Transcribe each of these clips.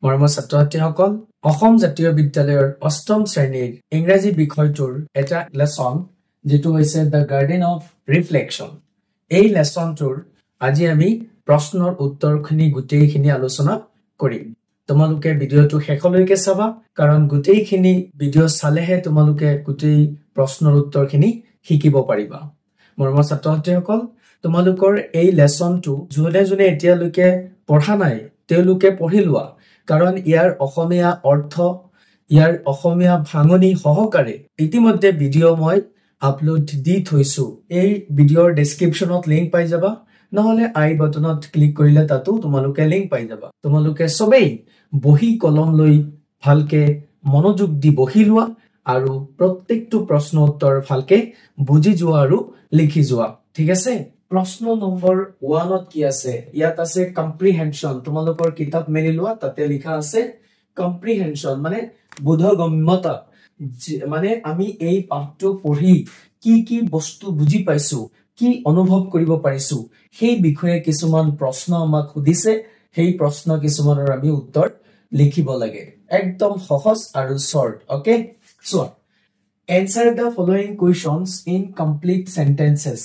মৰমৰ ছাত্ৰ-ছাত্ৰীসকল অসম জাতীয় বিদ্যালয়ৰ অষ্টম শ্ৰেণীৰ ইংৰাজী বিষয়টোৰ এটা লেসন যেটো হৈছে দ্য গাৰ্ডেন অফ ৰিফ্লেকশন এই লেসনটোৰ আজি আমি প্ৰশ্নৰ উত্তৰখিনি গোটেইখিনি আলোচনা কৰিম তোমালোকে ভিডিওটো শেষলৈকে চাবা কাৰণ গোটেইখিনি ভিডিও চালেহে তোমালোকে গোটেই প্ৰশ্নৰ উত্তৰখিনি শিকিব পাৰিবা মৰমৰ ছাত্ৰ-ছাত্ৰীসকল তোমালোকৰ এই লেসনটো যোনে এতিয়ালৈকে পঢ়া নাই তেওঁলোকে পঢ়ি লোৱা কাৰণ ইয়াৰ অসমীয়া অৰ্থ ইয়াৰ অসমীয়া ভাঙনি সহকাৰে ইতিমধ্যে ভিডিও মই আপলোড দি থৈছো এই ভিডিওৰ ডেসক্ৰিপচনত লিংক পাই যাবা নহলে আই বাটনত ক্লিক কৰিলে তাতো তোমালোকে লিংক পাই যাবা তোমালোকে সবেই বহি কলম লৈ ভালকে মনোযোগ দি বহি লোৱা আৰু প্ৰত্যেকটো প্ৰশ্ন উত্তৰ ভালকে বুজি যোৱা আৰু লিখি যোৱা ঠিক আছে প্ৰশ্ন নম্বৰ 1ত কি আছে ইয়াত আছে কম্প্ৰিহেনশন তোমালোকৰ কিতাপ মেলি লোৱা তাতে লিখা আছে কম্প্ৰিহেনশন মানে বোধগম্যতা মানে আমি এই পাঠটো পঢ়ি কি বস্তু বুজি পাইছো কি অনুভৱ কৰিব পাৰিছো সেই বিষয়ে কিছুমান প্ৰশ্ন আমাক সুধিছে সেই প্ৰশ্ন কিছুমানৰ আমি উত্তৰ লিখিব লাগে একদম সহজ আৰু short okay so answer the following questions in complete sentences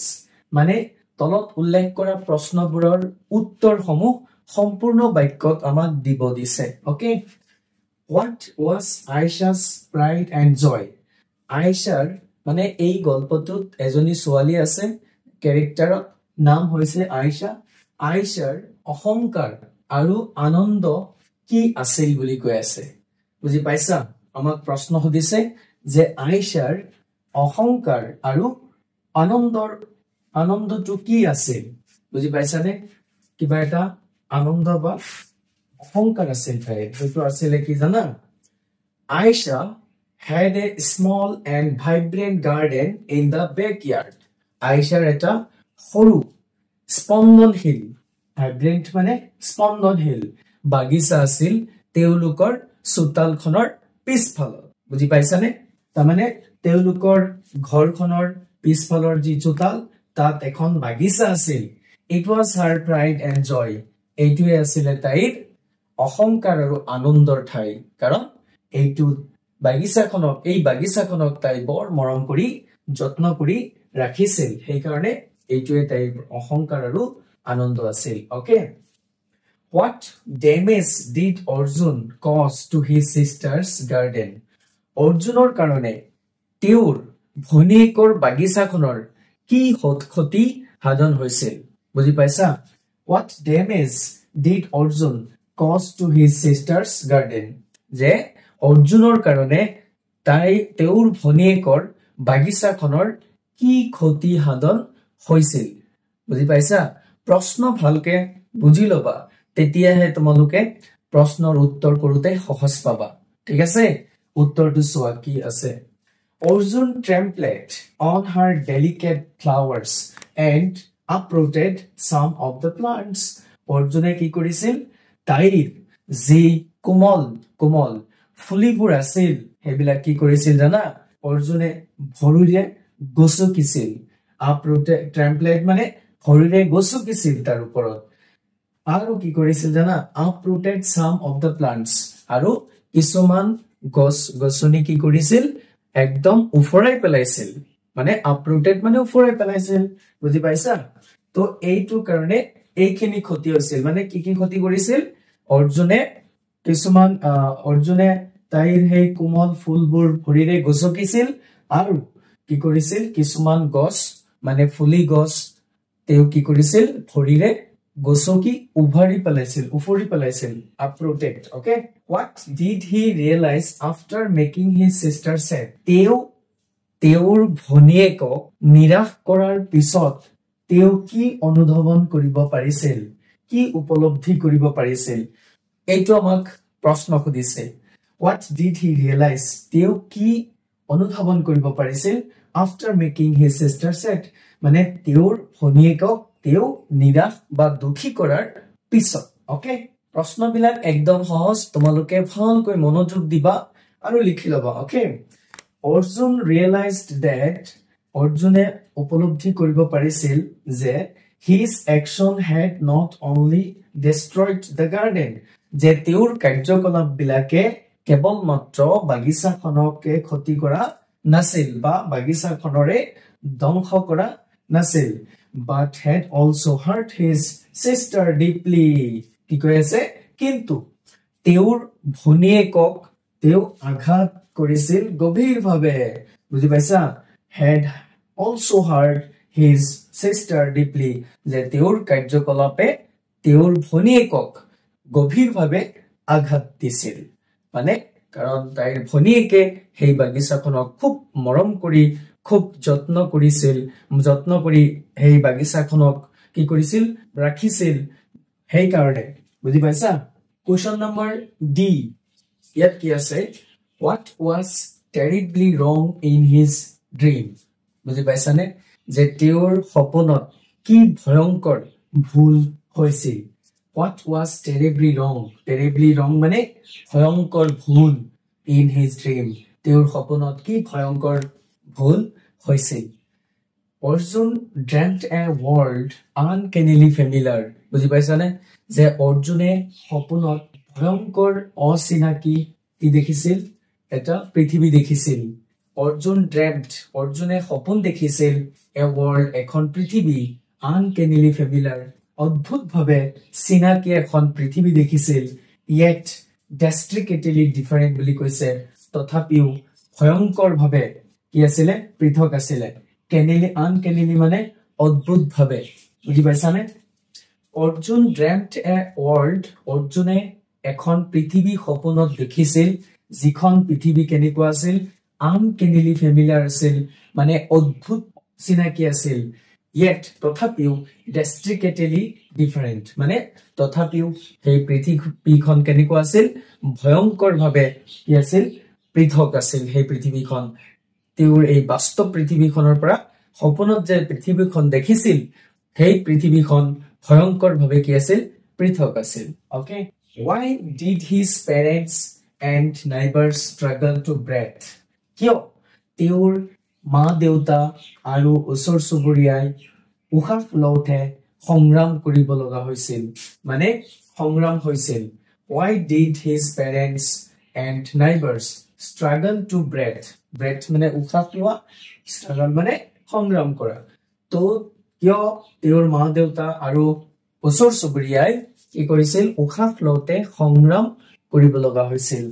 মানে তলত উল্লেখ কৰা প্ৰশ্নবোৰৰ উত্তৰসমূহ সম্পূৰ্ণ বাক্যত আমাক দিব দিছে okay what was Aisha's pride and joy আয়েশাৰ মানে এই গল্পটোত এজনী ছোৱালী আছে ক্যাৰেক্টাৰৰ নাম হৈছে আয়েশা আয়েশাৰ অহংকাৰ আৰু আনন্দ কি আছিল বুলি কৈ আছে বুজি পাইছা আমাক প্ৰশ্ন সুধিছে যে আয়েশাৰ অহংকাৰ আৰু আনন্দটো কি আছিল বুজি পাইছানে কিবা এটা আনন্দ বা অহংকাৰ আছিল সেইটো আছিল কি জানা Ayesha had a small and vibrant garden in the backyard আয়েশাৰ এটা সৰু স্পন্দনশীল vibrant মানে স্পন্দনশীল বাগিচা আছিল তেওঁলোকৰ চোতালখনৰ পিছফালত বুজি পাইছানে তাৰমানে তেওঁলোকৰ ঘৰখনৰ পিছফালৰ যি চোতাল তাত এখন বাগিচা আছিল it was her pride and joy এইটোৱে আছিল তাইৰ অহংকাৰ আৰু আনন্দৰ ঠাই কাৰণ এইটো বাগিচাখনক তাই বৰ মৰম কৰি যত্ন কৰি ৰাখিছিল সেই কাৰণে এইটোৱে তাইৰ অহংকাৰ আৰু আনন্দ আছিল okay what damage did Arjun cause to his sister's garden অৰ্জুনৰ কাৰণে তেওঁৰ ভনীয়েকৰ বাগিচাখনৰ কি ক্ষতি সাধন হৈছিল বুজি পাইছা what damage did Arjun cause to his sister's garden যে অৰ্জুনৰ কাৰণে তেওঁৰ ভনীয়েকৰ বাগিচাখনৰ কি ক্ষতি সাধন হৈছিল বুজি পাইছা প্ৰশ্ন ভালকে বুজি লবা তেতিয়াহে তোমালোকে প্ৰশ্নৰ উত্তৰ কৰোতে সহজ পাবা ঠিক আছে উত্তৰটো চোৱা কি আছে Arjun trampled on her delicate flowers and uprooted some of the plants অৰ্জুনে কি কৰিছিল তাইৰ যি কোমল ফুলিবোৰ আছিল হেবিলাক কি কৰিছিল জানা অৰ্জুনে ভৰিৰে গছকিছিল uprooted trampled মানে ভৰিৰে গছকিছিল তাৰ ওপৰত আৰু কি কৰিছিল জানা uprooted some of the plants আৰু কিছুমান গছনি কি কৰিছিল একদম উফৰাই পেলাইছিল মানে uprooted মানে উফৰাই পেলাইছিল বুজি পাইছা তো এইটো কাৰণে এইখিনি ক্ষতি হৈছিল মানে কি ক্ষতি কৰিছিল অৰ্জুনে তাইৰ সেই কোমল ফুলবোৰ ভৰিৰে গছকিছিল আৰু কি কৰিছিল কিছুমান গছ মানে ফুলি গছ তেওঁ কি কৰিছিল ভৰিৰে গছকি উফৰি পেলাইছিল uprooted okay what did he realize after making his sister sad তেওঁৰ ভনীয়েকক নিৰাশ কৰাৰ পিছত তেওঁ কি অনুধাৱন কৰিব পাৰিছিল কি উপলব্ধি কৰিব পাৰিছিল এইটো আমাক প্ৰশ্ন সুধিছে what did he realize তেওঁ কি অনুধাৱন কৰিব পাৰিছিল after making his sister sad মানে তেওঁৰ ভনীয়েকক তেওঁ নিৰাশ বা দুখী কৰাৰ পিছত ওকে প্ৰশ্নবিলাক একদম সহজ তোমালোকে ভালকৈ মনোযোগ দিবা আৰু লিখি লবা ওকে Arjun realized that অৰ্জুনে উপলব্ধি কৰিব পাৰিছিল যে his action had not only destroyed the garden যে তেওঁৰ কাৰ্যকলাপ বিলাকে কেৱল মাত্ৰ বাগিচাখনকে ক্ষতি কৰা নাছিল বা বাগিচাখনৰে ধ্বংস কৰা নাছিল but had also hurt his sister deeply কি কৈ আছে কিন্তু তেওঁৰ ভনীয়েকক তেওঁ আঘাত কৰিছিল গভীৰভাৱে বুজি পাইছা had also hurt his sister deeply যে তেওঁৰ কাৰ্যকলাপে তেওঁৰ ভনীয়েকক গভীৰভাৱে আঘাত দিছিল মানে কাৰণ তাইৰ ভনীয়েকে সেই বাগিচাখনক খুব মৰম কৰি খুব যত্ন কৰিছিল যত্ন কৰি সেই বাগিচাখনক কি কৰিছিল ৰাখিছিল সেই কাৰণে বুজি পাইছা কোৱেশ্চন নম্বৰ ডি ইয়াত কি আছে what was terribly wrong in his dream বুজি পাইছানে যে তেওঁৰ সপোনত কি ভয়ংকৰ ভুল হৈছিল what was terribly wrong মানে ভয়ংকৰ ভুল in his dream তেওঁৰ সপোনত কি ভয়ংকৰ ভুল হৈছিল Arjun dreamt a world uncannily familiar বুজি পাইছানে যে অৰ্জুনে সপোনত ভয়ংকৰ অচিনাকি কি দেখিছিল এটা পৃথিৱী দেখিছিল অৰ্জুন dreamt অৰ্জুনে সপোন দেখিছিল a world এখন পৃথিৱী uncannily familiar অদ্ভুতভাৱে চিনাকি এখন পৃথিৱী দেখিছিল yet drastically different বুলি কৈছে তথাপিও ভয়ংকৰভাৱে কি আছিল পৃথক আছিল uncannily মানে অদ্ভুতভাৱে বুজি পাইছানে অৰ্জুন dreamt a world অৰ্জুনে এখন পৃথিৱী সপোনত দেখিছিল যিখন পৃথিৱী কেনেকুৱা আছিল uncannily familiar আছিল মানে অদ্ভুত চিনাকি আছিল yet তথাপিও drastically different মানে তথাপিও সেই পৃথিৱীখন কেনেকুৱা আছিল ভয়ংকৰভাৱে কি আছিল পৃথক আছিল সেই পৃথিৱীখন তেওঁৰ এই বাস্তৱ পৃথিৱীখনৰ পৰা সপোনত যে পৃথিৱীখন দেখিছিল সেই পৃথিৱীখন ভয়ংকৰভাৱে কি আছিল পৃথক আছিল okay why did his parents and neighbors struggle to breathe কিয় তেওঁৰ মা দেউতা আৰু ওচৰ চুবুৰীয়াই উশাহ লওঁতে সংগ্ৰাম কৰিব লগা হৈছিল মানে সংগ্ৰাম হৈছিল why did his parents and neighbors struggle to breathe মানে উশাহ লোৱা struggle মানে সংগ্ৰাম কৰা তো কিয় তেওঁৰ মা দেউতা আৰু ওচৰ চুবুৰীয়াই কি কৰিছিল উশাহ লওঁতে সংগ্ৰাম কৰিব লগা হৈছিল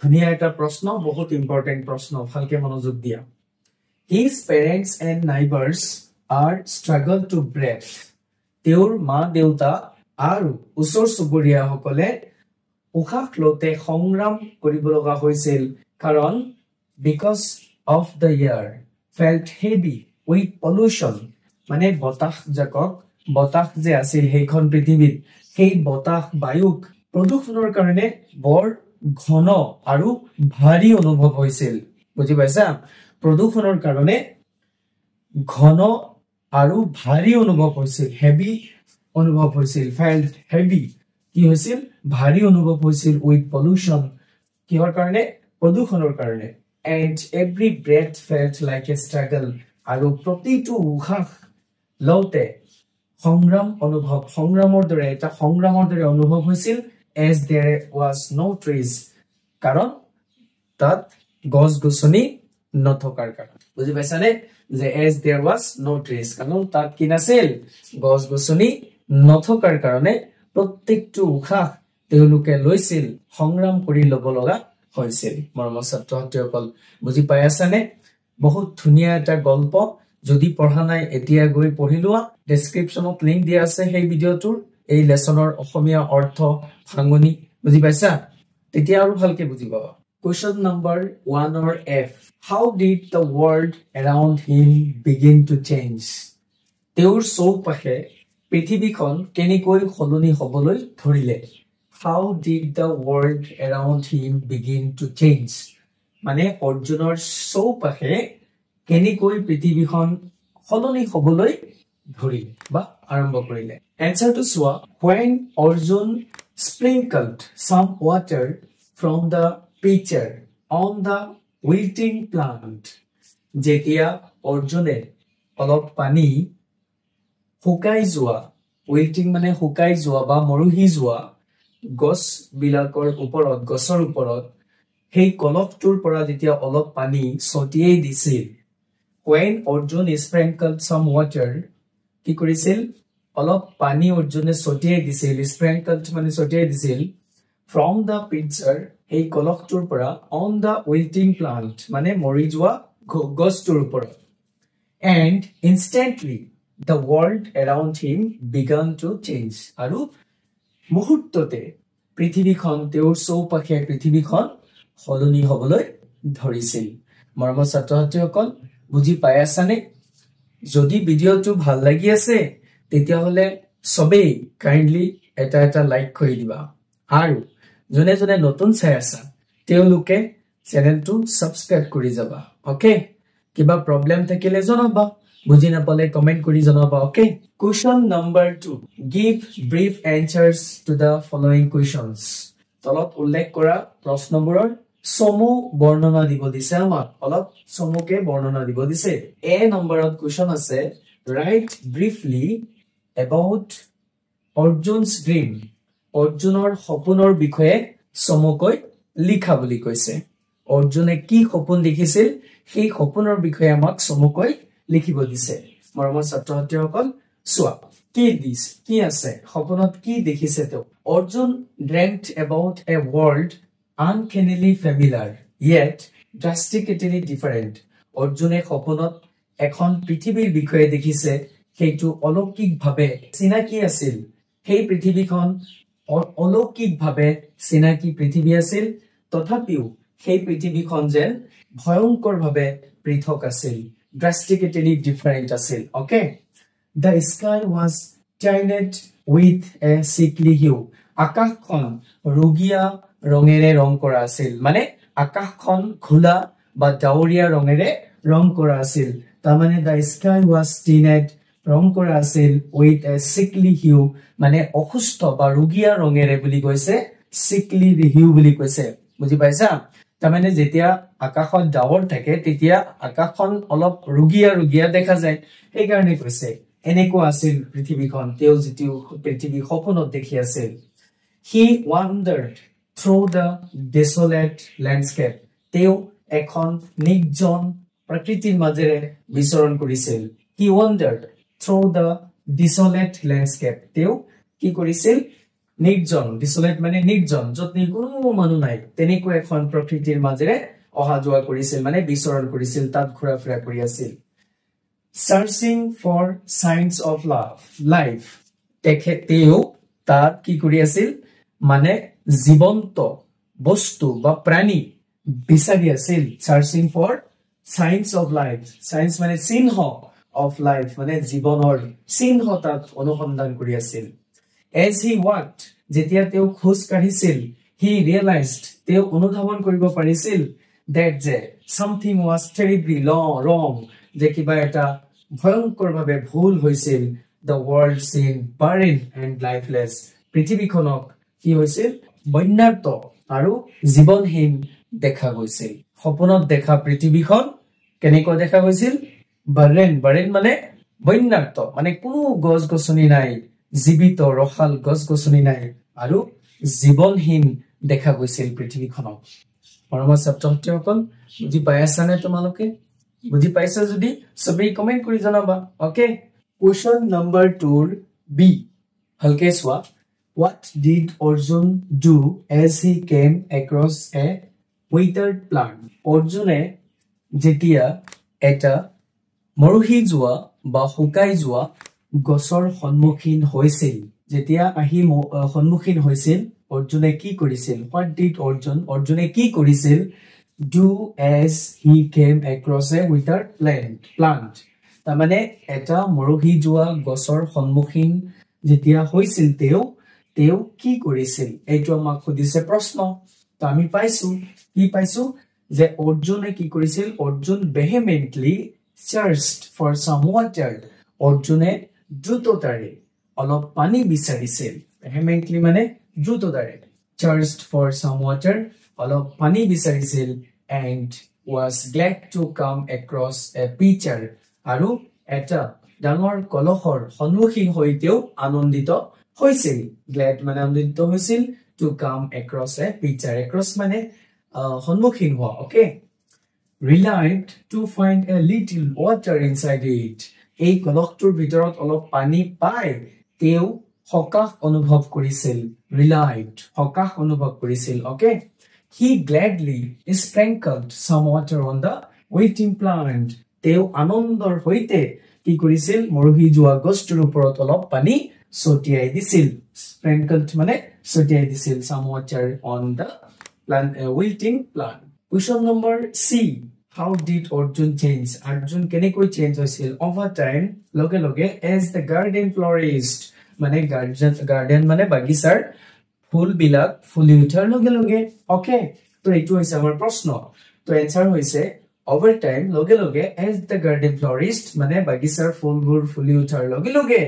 ধুনীয়া এটা প্ৰশ্ন বহুত ইম্পৰ্টেন্ট প্ৰশ্ন ভালকে মনোযোগ দিয়া his parents and neighbors are struggle to breathe তেওঁৰ মা দেউতা আৰু ওচৰ চুবুৰীয়া সকলে উশাহ লওঁতে সংগ্ৰাম কৰিব লগা হৈছিল কাৰণ because of the air felt heavy with pollution মানে বতাহ যে আছিল সেইখন পৃথিৱীত সেই বতাহ বায়ুক প্ৰদূষণৰ কাৰণে বৰ ঘন আৰু ভাৰী অনুভৱ হৈছিল বুজি পাইছা প্ৰদূষণৰ কাৰণে ঘন আৰু ভাৰী অনুভৱ হৈছিল হেভি অনুভৱ হৈছিল felt heavy কি হৈছিল ভাৰী অনুভৱ হৈছিল with pollution কিহৰ কাৰণে প্ৰদূষণৰ কাৰণে and every breath felt like a struggle আৰু প্ৰতিটো উশাহ লওঁতে সংগ্ৰামৰ দৰে অনুভৱ হৈছিল as there was no trees কাৰণ তাত গছ-গছনি নথকাৰ কাৰণে বুজি পাইছানে যে as there was no trees কাৰণ তাত কি নাছিল গছ-গছনি নথকাৰ কাৰণে প্ৰত্যেকটো উশাহ তেওঁলোকে লৈছিল সংগ্ৰাম কৰি ল'ব লগা হৈছিল মৰমৰ ছাত্ৰ-ছাত্ৰীসকল বুজি পাই আছানে বহুত ধুনীয়া এটা গল্প যদি পঢ়া নাই এতিয়া গৈ পঢ়ি লোৱা ডেসক্ৰিপচনত লিংক দিয়া আছে সেই ভিডিওটোৰ এই লেসনৰ অসমীয়া অৰ্থ ভাঙনি বুজি পাইছা তেতিয়া আৰু ভালকে বুজি পাবা question number 1 or F how did the world around him begin to change তেওঁৰ চৌপাশে পৃথিৱীখন কেনেকৈ সলনি হ'বলৈ ধৰিলে how did the world around him begin to change মানে অৰ্জুনৰ চৌপাশে কেনেকৈ পৃথিৱীখন সলনি হ'বলৈ ধৰিলে বা আৰম্ভ কৰিলে answer to চোৱা when Arjun sprinkled some water from the pitcher on the wilting plant যেতিয়া অৰ্জুনে অলপ পানী শুকাই যোৱা wilting মানে শুকাই যোৱা বা মৰহি যোৱা গছ বিলাকৰ ওপৰত গছৰ ওপৰত সেই কলহটোৰ পৰা যেতিয়া অলপ পানী ছটিয়াই দিছিল when Arjun sprinkled some water কি কৰিছিল অলপ পানী অৰ্জুনে ছটিয়াই দিছিল sprinkled মানে ছটিয়াই দিছিল from the pitcher এই কলহটোৰ পৰা on the wilting plant মানে মৰি যোৱা গছটোৰ ওপৰত and instantly the world around him began to change আৰু মুহূৰ্ততে পৃথিৱীখন তেওঁৰ চৌপাশে পৃথিৱীখন সলনি হ'বলৈ ধৰিছিল মৰমৰ ছাত্ৰ-ছাত্ৰীসকল বুজি পাই আছানে যদি ভিডিওটো ভাল লাগি আছে তেতিয়া হলে সবেই কাইন্ডলি এটা লাইক কৰি দিবা আৰু জনে জনে নতুন চাই আছা তেওঁলোকে চেনেলটো সাবস্ক্ৰাইব কৰি যাবা ওকে কিবা প্ৰবলেম থাকিলে জনাবা বুজি নাপালে কমেন্ট কৰি জনাবা okay question number 2 give brief answers to the following questions তলত উল্লেখ কৰা প্ৰশ্নবোৰৰ সমু বৰ্ণনা দিব দিছে আমাক অলপ সমুকে বৰ্ণনা দিব দিছে এ নম্বৰত কোৱেশ্চন আছে write briefly about Arjun's dream অৰ্জুনৰ সপোনৰ বিষয়ে সমুকৈ লিখা বুলি কৈছে অৰ্জুনে কি সপোন দেখিছিল সেই সপোনৰ বিষয়ে আমাক সমুকৈ লিখিব দিছে মৰমৰ ছাত্ৰ-ছাত্ৰীসকল চোৱা কি আছে সপোনত কি দেখিছে তো Arjun dreamt about a world uncannily familiar yet drastically different অৰ্জুনে সপোনত এখন পৃথিৱীৰ বিষয়ে দেখিছে সেইটো অলৌকিকভাৱে চিনাকি আছিল সেই পৃথিৱীখন অলৌকিকভাৱে চিনাকি পৃথিৱী আছিল তথাপিও সেই পৃথিৱীখন যেন ভয়ংকৰভাৱে পৃথক আছিল drastically different আছিল okay the sky was tinted with a sickly hue আকাশখন ৰোগীয়া ৰঙেৰে ৰং কৰা আছিল মানে আকাশখন খোলা বা ডাৱৰীয়া ৰঙেৰে ৰং কৰা আছিল তাৰ মানে the sky was tinted ৰং কৰা আছিল with a sickly hue মানে অসুস্থ বা ৰোগীয়া ৰঙেৰে বুলি কৈছে sickly hue বুলি কৈছে বুজি পাইছা তাৰ মানে যেতিয়া আকাশত ডাৱৰ থাকে তেতিয়া আকাশখন অলপ ৰোগীয়া দেখা যায় এই কাৰণে কৈছে এনেকুৱা আছিল পৃথিৱীখন তেও যেতিও পৃথিৱী সপোনত দেখি আছিল he wandered through the desolate landscape তেও এখন নিৰ্জন প্ৰকৃতিৰ মাজেৰে বিচৰণ কৰিছিল he wandered through the desolate landscape তেও কি কৰিছিল নিৰ্জন desolate মানে নিৰ্জন যত কোনো মানুহ নাই তেনেকুৱা এখন প্ৰকৃতিৰ মাজেৰে অহা যোৱা কৰিছিল মানে বিচৰণ কৰিছিল তাত ঘুৰা ফুৰা কৰি আছিল searching for signs of life তেও তাত কি কৰি আছিল মানে জীৱন্ত বস্তু বা প্ৰাণী বিচাৰি আছিল searching for signs of life signs মানে চিহ্ন of life মানে জীৱনৰ চিহ্ন তাত অনুসন্ধান কৰি আছিল as he walked যেতিয়া তেও খোজ কাঢ়িছিল he realized তেও অনুধাৱন কৰিব পাৰিছিল that something was terribly wrong যে কিবা এটা ভয়ংকৰভাৱে ভুল হৈছিল the world seemed barren and lifeless পৃথিৱীখনক কি হৈছিল বন্যাৰ্ত আৰু জীৱনহীন দেখা গৈছিল সপোনত দেখা পৃথিৱীখন কেনেকৈ দেখা গৈছিল barren মানে বন্যাৰ্ত মানে কোনো গছ গছনি নাই জীৱিত ৰখাল গছ গছনি নাই আৰু জীৱনহীন দেখা গৈছিল পৃথিৱীখনক মৰমৰ ছাত্ৰ-ছাত্ৰীসকল বুজি পাই আছানে তোমালোকে বুজি পাইছা যদি সবেই কমেন্ট কৰি জনাবা ওকে কোৱেশ্চন নম্বৰ 2 বি ভালকে চোৱা what did Arjun do as he came across a withered plant অৰ্জুনে যেতিয়া এটা মৰহি যোৱা বা শুকাই যোৱা গছৰ সন্মুখীন হৈছিল যেতিয়া আহি সন্মুখীন হৈছিল অৰ্জুনে কি কৰিছিল what did অৰ্জুনে কি কৰিছিল do as he came across a withered plant তাৰ মানে এটা মৰহি যোৱা গছৰ সন্মুখীন যেতিয়া হৈছিল তেও কি কৰিছিল এইটো আমাক খুদিছে প্ৰশ্ন তো আমি কি পাইছো যে অৰ্জুনে কি কৰিছিল Arjun vehemently searched for some water অৰ্জুনে দ্ৰুততাৰে অলপ পানী বিচাৰিছিল vehemently মানে দ্ৰুততাৰে searched for some water অলপ পানী বিচাৰিছিল and was glad to come across a pitcher আৰু এটা ডাঙৰ কলহৰ সন্মুখীন হৈতেও আনন্দিত হৈছিল glad মানে আনন্দিত হৈছিল to come across a picture. Across mane honmukhin hua, okay? Relied to find a little water inside it. Ei koloktur bitorot olop pani pai teu hokah anubhav korisil. Relied hokah anubhav korisil, okay? He gladly sprinkled some water on the waiting plant. Teu anondor hoite ki korisil moruhi jua gostur uporot olop pani sotiai disil. Sprinkled mane sotiai disil some water on the plant, waiting plant. Question number C. How did Arjun change? Arjun kenekoi change hoisil over time loge loge as the garden flourished. Mane garden mane bagisar ফুল বিলাক ফুলি উঠাৰ লগে লগে okay তো এইটো হৈছে আমাৰ প্ৰশ্ন তো এনসাৰ হৈছে over time loge loge as the garden flourished মানে বাগিচাৰ ফুলবোৰ ফুলি উঠাৰ লগে লগে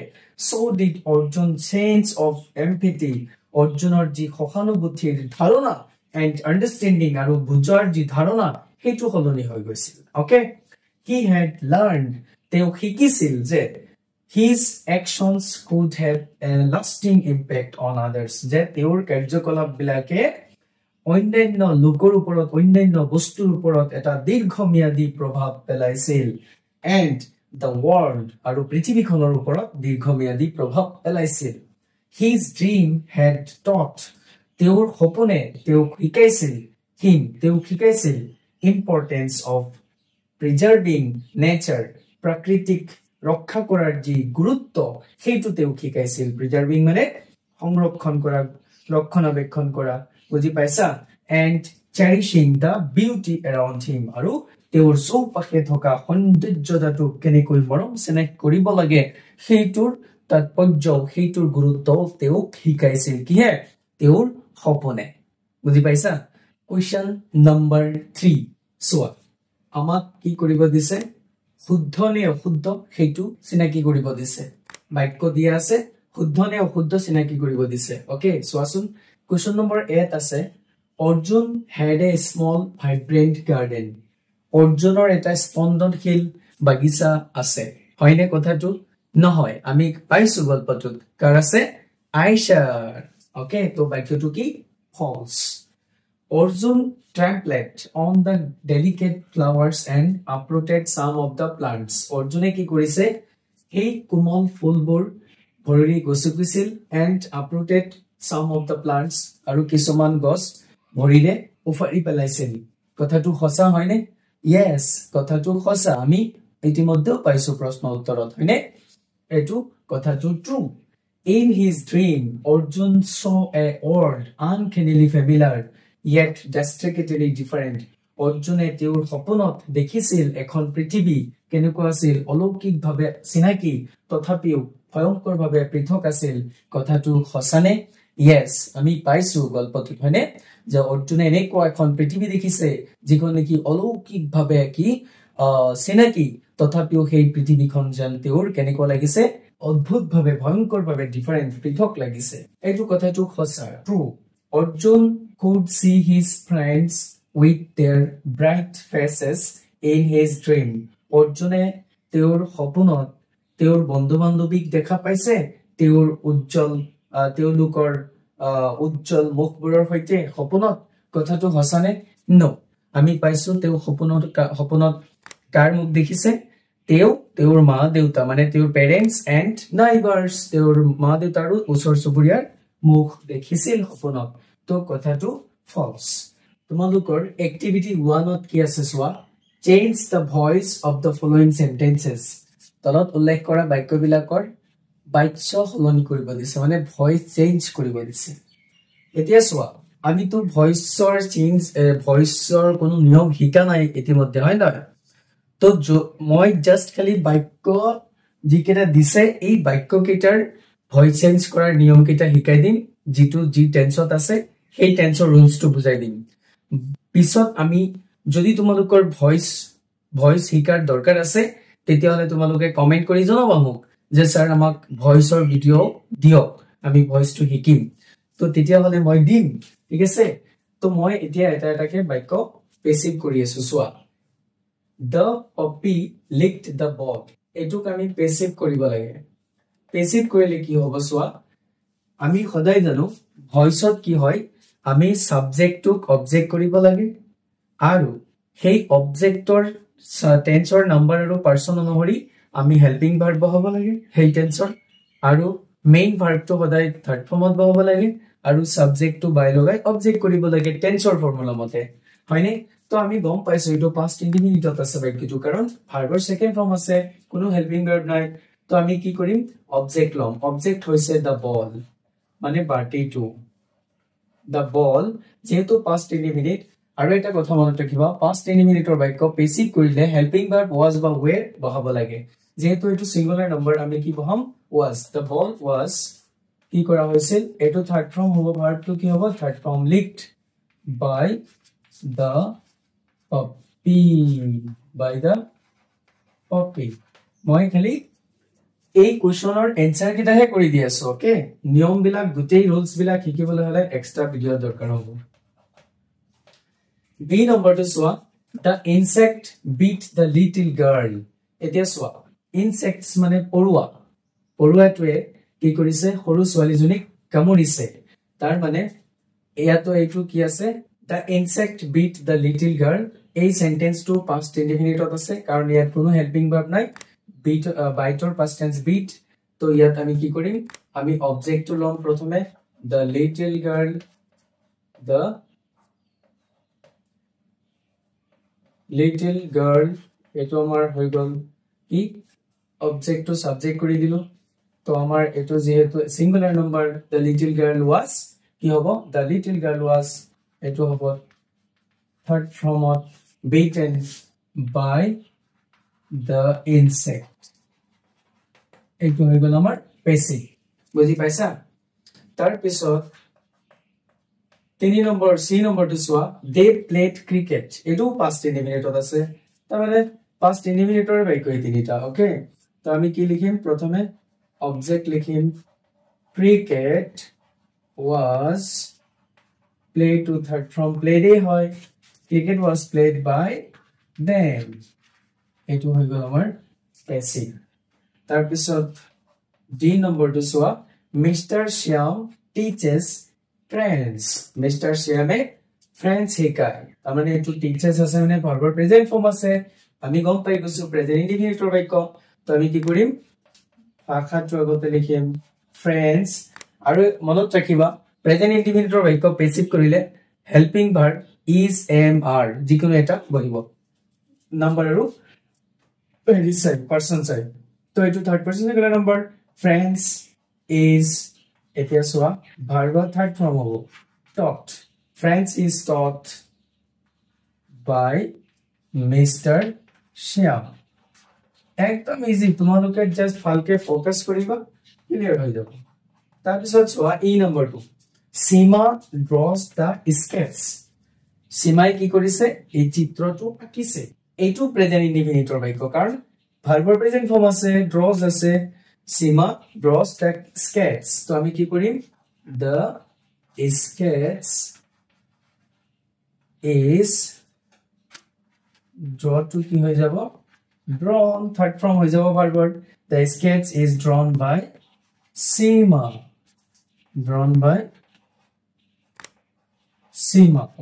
so did Arjun change of empathy অৰ্জুনৰ যি সহানুভূতিৰ ধাৰণা and understanding আৰু বুজাৰ যি ধাৰণা হেতু হলনি হৈ গৈছিল ওকে he had learned তেওঁ শিকিছিল যে his actions could have a lasting impact on others যে তেওঁৰ কাৰ্যকলাপ বিলাকে অন্যান্য লোকৰ ওপৰত অন্যান্য বস্তুৰ ওপৰত এটা দীৰ্ঘম্যাদী প্ৰভাৱ পেলাইছিল and the world আৰু পৃথিৱীখনৰ ওপৰত দীৰ্ঘম্যাদী প্ৰভাৱ পেলাইছিল his dream had taught তেওঁৰ সপোনে তেওঁক শিকাইছিল importance of preserving nature প্ৰাকৃতিক ৰক্ষা কৰাৰ যি গুৰুত্ব সেইটো তেওঁ শিকাইছিল প্ৰিজাৰ্ভিং মানে সংৰক্ষণ কৰা ৰক্ষণাবেক্ষণ কৰা বুজি পাইছা and cherishing the beauty around him আৰু তেওঁৰ চৌপাশে থকা সৌন্দৰ্যতাটো কেনেকৈ মৰম চেনেহ কৰিব লাগে সেইটোৰ তাৎপৰ্য সেইটোৰ গুৰুত্ব তেওঁক শিকাইছিল কিহে তেওঁৰ সপোনে বুজি পাইছা question number 3 সোৱা আমাক কি কৰিব দিছে শুদ্ধ নে অশুদ্ধ সেইটো চিনাকি কৰিব দিছে বাক্য দিয়া আছে শুদ্ধ নে অশুদ্ধ চিনাকি কৰিব দিছে ওকে সোৱাচোন question number 8 আছে Arjun had a small vibrant garden অৰ্জুনৰ এটা স্পন্দনশীল বাগিচা আছে হয়নে কথাটো নহয় আমি পাইছো গল্পটোত কাৰ আছে আয়েশাৰ ওকে তো বাক্যটো কি false Arjun trampled on the delicate flowers and uprooted some of the plants. Arjune ki korise ei komal fulbor bhori gosukisil and uprooted some of the plants aru kisuman gos bhorile ufari pelaisil. Kotha tu hosa hoine? Yes, kotha tu hosa. Ami itimodde paisu proshno uttorot hoine? Etu kotha tu true. In his dream, Arjun saw a world uncannily familiar. Yet drastically different. Arjune তেওঁৰ সপোনত দেখিছিল এখন পৃথিৱী কেনেকুৱা আছিল অলৌকিকভাৱে চিনাকি তথাপিও ভয়ংকৰভাৱে পৃথক আছিল কথাটো সঁচানে yes আমি পাইছো গল্পটোত হয়নে যে অৰ্জুনে এনেকুৱা এখন পৃথিৱী দেখিছে যিখন নেকি অলৌকিকভাৱে কি চিনাকি তথাপিও সেই পৃথিৱীখন যেন তেওঁৰ কেনেকুৱা লাগিছে অদ্ভুতভাৱে ভয়ংকৰভাৱে ডিফাৰেন্ট পৃথক লাগিছে এইটো কথাটো সঁচা true Arjun could see his friends with their bright faces in his dream. Arjune তেওঁৰ সপোনত তেওঁৰ বন্ধু-বান্ধৱীক দেখা পাইছে তেওঁৰ তেওঁলোকৰ উজ্জ্বল মুখবোৰৰ সৈতে সপোনত কথাটো হসানে নো আমি পাইছো তেওঁ সপোনত কাৰ মুখ দেখিছে তেওঁৰ মা দেউতা মানে তেওঁৰ পেৰেন্টস এন্ড নাইবাৰ্স তেওঁৰ মা দেউতাৰ ওচৰ চুবুৰীয়াৰ মুখ দেখিছিল সপোনত তো কথাটো false তোমালোকৰ এক্টিভিটি 1ত কি আছে সোৱা change the voice of the following sentences তলত উল্লেখ কৰা বাক্যবিলাকৰ বাক্য সলনি কৰিব দিছে মানে ভয়েস চেঞ্জ কৰিব দিছে এতিয়া সোৱা আমি তো ভয়েসৰ চেঞ্জ ভয়েসৰ কোনো নিয়ম শিকা নাই ইতিমধ্যে হয় না তো মই জাস্ট খালি বাক্য যিকেটা দিছে এই বাক্য কেটাৰ ভয়েস চেঞ্জ কৰাৰ নিয়ম কেটা শিকাই দিম যেটো জি টেন্সত আছে সেই টেন্সৰ ৰুলস টু বুজাই দিম পিছত আমি যদি তোমালোকৰ ভয়েস শিকাৰ দৰকাৰ আছে তেতিয়াহলে তোমালোকে কমেন্ট কৰি জনাবা মোক যে স্যাৰ আমাক ভয়েসৰ ভিডিও দিয়ক আমি ভয়েসটো শিকিম তো তেতিয়াহলে মই দিম ঠিক আছে তো মই এতিয়া এটাকে বাক্য পেসিভ কৰি আছো সোৱা The puppy licked the ball এটুক আমি পেসিভ কৰিব লাগে পেসিভ কৰিলে কি হ'ব সোৱা আমি সদায় জানো ভয়েসত কি হয় আমি সাবজেক্টক অবজেক্ট কৰিব লাগে আৰু সেই অবজেক্টৰ টেন্সৰ নাম্বাৰ আৰু পাৰ্সন অনুসৰি আমি হেল্পিং ভাৰ্ব বহাব লাগে সেই টেন্সৰ আৰু মেইন ভাৰ্বটো সদায় থাৰ্ড ফৰ্মত বহাব লাগে আৰু সাবজেক্টটো বাই লগাই অবজেক্ট কৰিব লাগে টেন্সৰ ফৰ্মুলা মতে হয়নে তো আমি গম পাইছো এটো পাস্ট ইনডিফিনিটত আছে বাক্যটো কাৰণ ভাৰ্বৰ সেকেন্ড ফৰ্ম আছে কোনো হেল্পিং ভাৰ্ব নাই তো আমি কি কৰিম অবজেক্ট লম অবজেক্ট হৈছে দা বল মানে বাটিটো দা বল যেহেতু পাস্ট ইনডিফিনিট আৰু এটা কথা মনত ৰাখিবা পাস্ট ইনডিফিনিটৰ বাক্য পেসিভ কৰিলে হেল্পিং ভাৰ্ব ওয়াজ বা ওয়ে বহাব লাগে যেহেতু এটো সিঙ্গুলাৰ নাম্বাৰ আমি কি বহাম ওয়াজ দা বল ওয়াজ কি কৰা হৈছিল এটো থাৰ্ড ফৰ্ম হ'ব ভাৰ্বটো কি হ'ব third form liked by the puppy by the puppy মই খালি এই কোৱেশ্চনৰ এনসাৰ কিটাহে কৰি দি আছো ওকে নিয়ম বিলাক গুটেই ৰুলস বিলাক শিকিবলৈ হলে এক্সট্ৰা ভিডিও দৰকাৰ হ'ব বি নম্বৰটো সোৱা the insect beat the little girl এতিয়া সোৱা insects মানে পৰুৱা পৰুৱাটোৱে কি কৰিছে সৰু ছোৱালীজনীক কামুৰিছে তাৰ মানে এয়াতো এইটো কি আছে the insect beat the little girl এই সেন্টেন্স টু পাস্ট ইনডিফিনিটত আছে কাৰণ ইয়াত কোনো হেল্পিং ভাৰ্ব নাই বিট বাইটৰ পাস্ট টেন্স বিট তো ইয়াত আমি কি কৰিম আমি অবজেক্ট টু লম প্ৰথমে the little girl এটো আমাৰ হৈ গল কি অবজেক্ট টু সাবজেক্ট কৰি দিলো তো আমাৰ এটো যেহেতু singular number the little girl was কি হ'ব the little girl was এটো হ'ব third form of beaten by the insect এটো হৈ গল আমাৰ পেসিভ বুজি পাইছা তাৰ পিছত 3 নম্বৰ সি নম্বৰটো সোৱা they played cricket এটো পাস্ট ইনডিফিনিটত আছে তাৰ মানে পাস্ট ইনডিফিনিটৰ বাক্য এই তিনিটা ওকে তো আমি কি লিখিম প্ৰথমে অবজেক্ট লিখিম cricket was played to third form played হয় cricket was played by them এটো হৈ গল আমাৰ পেসিভ তাৰ পিছত ডি নম্বৰটো সোৱা mister Shyam teaches friends mister শ্যামে ফ্ৰেন্ডস শিকায় তাৰ মানে এটো টিচেস আছে মানে ভাৰ্বৰ প্ৰেজেন্ট ফৰ্ম আছে আমি গম পাই গৈছো প্ৰেজেন্ট ইনডিফিনিটৰ বাক্য তো আমি কি কৰিম ভাষাটো আগতে লিখিম ফ্ৰেন্ডস আৰু মনত ৰাখিবা প্ৰেজেন্ট ইনডিফিনিটৰ বাক্য পেসিভ কৰিলে helping verb is am are যিকোনো এটা বহিব নাম্বাৰ আৰু হেৰি সাইড পাৰসন সাইড তো এটো third person singular number friends is এতিয়া সোৱা ভার্ব থার্ড ফর্ম হ'ব talked friends is taught by Mr. Shyam একদম ইজি তোমালোকে জাস্ট ফালকে ফোকাস কৰিবা ক্লিয়াৰ হৈ যাব তাৰ পিছত সোৱা এই নম্বৰটো সীমা draws the sketch সীমাই কি কৰিছে এই চিত্ৰটো আঁকিছে এইটো প্ৰেজেন্ট ইনডিফিনিটৰ বাক্য কাৰণ ভাৰ্বৰ প্ৰেজেন্ট ফৰ্ম আছে draws আছে সীমা draws the sketch তো আমি কি কৰিম the sketch is draw to কি হৈ যাব drawn third form হৈ যাব ভাৰ্বৰ the sketch is drawn by Seema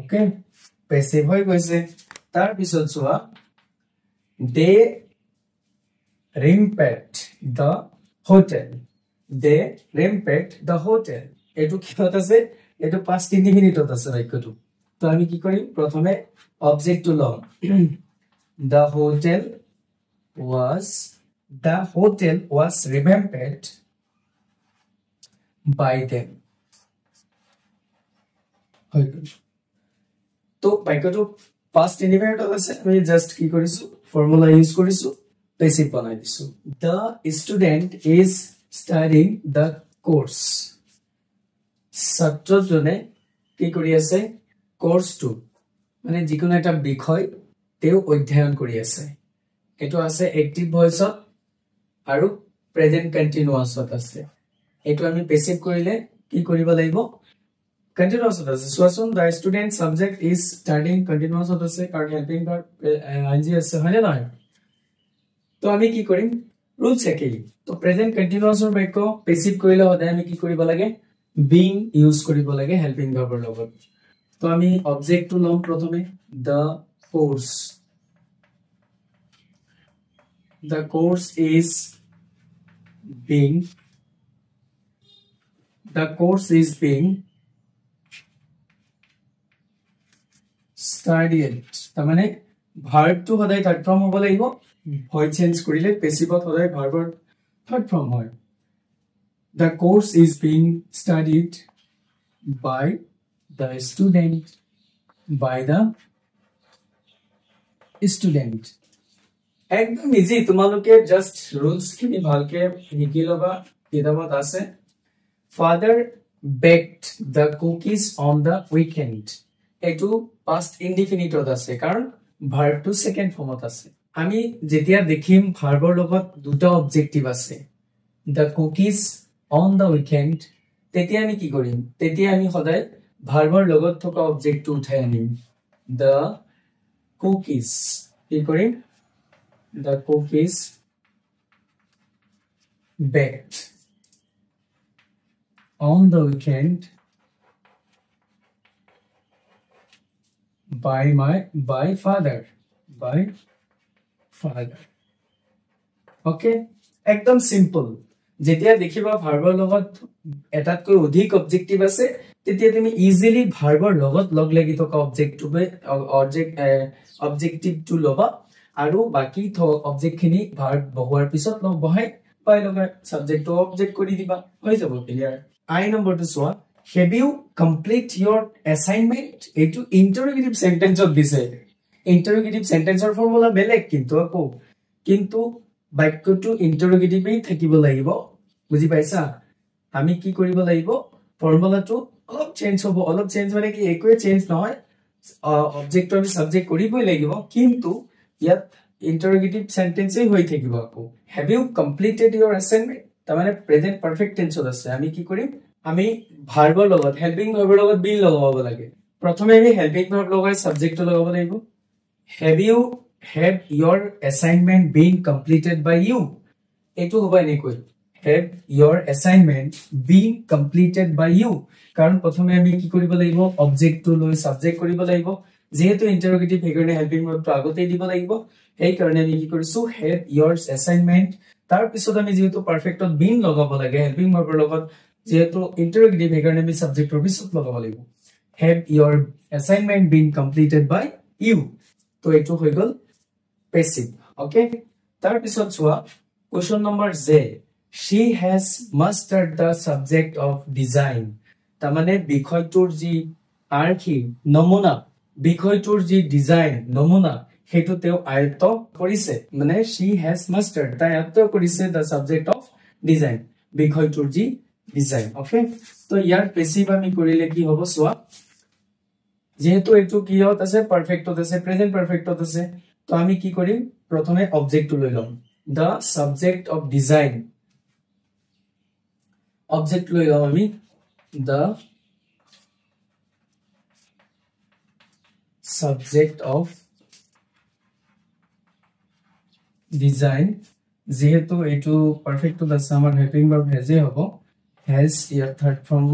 okay passive হৈ গৈছে তাৰ পিছত সোৱা they ramped the hotel এটো কিহত আছে এটো পাস্ট ইনডিফিনিটত আছে বাক্যটো তো আমি কি কৰিম প্ৰথমে অবজেক্ট টু লম the hotel was revamped by them তো বাক্যটো পাস্ট ইনডিফিনিটত আছে আমি জাস্ট কি কৰিছো ফৰ্মুলা ইউজ কৰিছো পেসিভ বনাই দিছো the student is studying the course ছাত্ৰজনে কি কৰি আছে কোৰ্সটো মানে যিকোনো এটা বিষয় তেও অধ্যয়ন কৰি আছে এটো আছে এক্টিভ ভয়েসত আৰু প্ৰেজেন্ট কন্টিনিউয়াসত আছে এটো আমি পেসিভ কৰিলে কি কৰিব লাগিব কন্টিনিউয়াসত আছে সোৱাচোন the student subject is studying কন্টিনিউয়াসত আছে কাৰণ হেল্পিং ভাৰ্ব আইএনজি আছে হয়নে নহয় তো আমি কি কৰিম ৰুল চেকিং তো প্ৰেজেন্ট কন্টিনিউয়াসৰ বাক্য পেসিভ কৰিলে হদায় আমি কি কৰিব লাগে being ইউজ কৰিব লাগে হেল্পিং ভাৰ্বৰ লগত তো আমি অবজেক্টটো লম প্ৰথমে the course is being studied তাৰ মানে ভাৰ্বটো সদায় থাৰ্ড ফৰ্ম হ'ব লাগিব ভয়েড চেঞ্জ কৰিলে পেছিভত সদায় ভাৰ্বৰ থাৰ্ড ফৰ্ম হয় The course is being studied by the student. একদম ইজি তোমালোকে জাস্ট রুলস খিনি ভালকে শিকি লবা কিতাবত আছে Father baked the cookies on the weekend. এটো past indefinite আছে কারণ ভার্বটো সেকেন্ড ফর্মত আছে আমি যেতিয়া দেখিম ভাৰ্বৰ লগত দুটা অবজেক্টিভ আছে The cookies on the weekend তেতিয়া আমি কি কৰিম তেতিয়া আমি সদায় ভাৰ্বৰ লগত থকা অবজেক্টটো উঠাই আনিম the cookies কি কৰিম the cookies baked on the weekend by father okay একদম সিম্পল যেতিয়া দেখিবা ভাৰ্বৰ লগত এটাতকৈ অধিক অবজেক্টিভ আছে তেতিয়া তুমি ইজিলি ভাৰ্বৰ লগত লগ লাগি থকা অবজেক্টিভটো লবা আৰু বাকি অবজেক্টখিনি ভাৰ্ব বহোৱাৰ পিছত লগ বহাই পাই লগা সাবজেক্টটো অবজেক্ট কৰি দিবা হৈ যাব ক্লিয়াৰ আই নম্বৰটো চোৱা Have you complete your assignment? এটো ইন্টাৰোগেটিভ সেন্টেন্সত দিছে ইন্টাৰোগেটিভ সেন্টেন্সৰ ফৰ্মুলা বেলেগ কিন্তু বাক্যটো ইন্টাৰোগেটিভই থাকিব লাগিব বুজি পাইছা আমি কি কৰিব লাগিব ফৰ্মুলাটো অলপ চেঞ্জ হ'ব অলপ চেঞ্জ মানে কি একোৱে চেঞ্জ নহয় অবজেক্ট আৰু সাবজেক্ট কৰিবই লাগিব কিন্তু ইয়াত ইন্টাৰোগেটিভ সেন্টেন্সই হৈ থাকিব আকৌ Have you completed your assignment? তাৰমানে প্ৰেজেন্ট পাৰফেক্ট টেন্সত আছে আমি কি কৰিম আমি ভাৰ্বৰ লগত হেল্পিং ভাৰ্বৰ লগত বিন লগাব লাগে প্ৰথমে আমি হেল্পিং ভাৰ্ব লগাই সাবজেক্টটো লগাব লাগিব Have your assignment been completed by you? এটো হ'ব এনেকৈ Have your assignment been completed by you? কাৰণ প্ৰথমে আমি কি কৰিব লাগিব অবজেক্টটো লৈ সাবজেক্ট কৰিব লাগিব যেহেতু ইন্টাৰোগেটিভ হেগৰণে হেল্পিং ভাৰ্বটো আগতে দিব লাগিব এই কাৰণে আমি কি কৰিছো Have your assignment তাৰ পিছত আমি যেহেতু পাৰফেক্টত বিন লগাব লাগে হেল্পিং ভাৰ্বৰ লগত যেহেতু ইন্টাৰোগেটিভ হেগৰণে আমি সাবজেক্টৰ পিছত লগাব লাগিব Have your assignment been completed by you? তো এটো হৈ গল passive okay tar pisot chua question number J she has mastered the subject of design tamane bikhoytur ji arki nomuna bikhoytur ji design nomuna hetu teo ayatto korise mane she has mastered ta ayatto korise the subject of design bikhoytur ji design okay to yar passive ami korile ki hobo chua যেহেতু এটো কি হত আছে perfect হত আছে present perfect হত আছে তো আমি কি করি প্রথমে অবজেক্ট লৈ লম the subject of design object লৈ লম আমি the subject of design যেহেতু এটো পারফেক্ট হত আছে আমার হেল্পিং ভার্ব হেজে হবো has ইয়ার থার্ড ফর্ম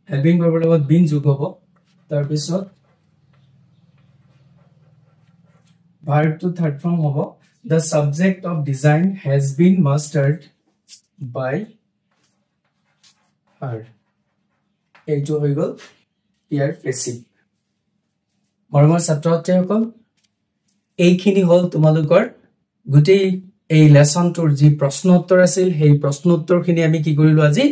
হেল্পিং ভাৰ্বৰ লগত বিন যোগ হবো তাৰ পিছত verb to third form hobo the subject of design has been mastered by her ejo hoy gol here passive mormor ছাত্ৰছাত্ৰী সকল এইখিনি হল তোমালোকৰ গুটেই এই লেসন টোৰ যি প্ৰশ্ন উত্তৰ আছিল সেই প্ৰশ্ন উত্তৰখিনি আমি কি কৰিলো আজি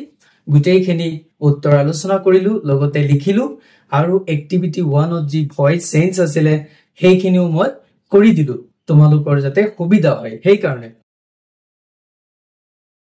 গুটেইখিনি উত্তৰ আলোচনা কৰিলো লগতে লিখিলো আৰু এক্টিভিটি 1 ত যি ভয়েস চেঞ্জ আছিল সেইখিনিও মই কৰি দিলো তোমালোকৰ যাতে সুবিধা হয় সেই কাৰণে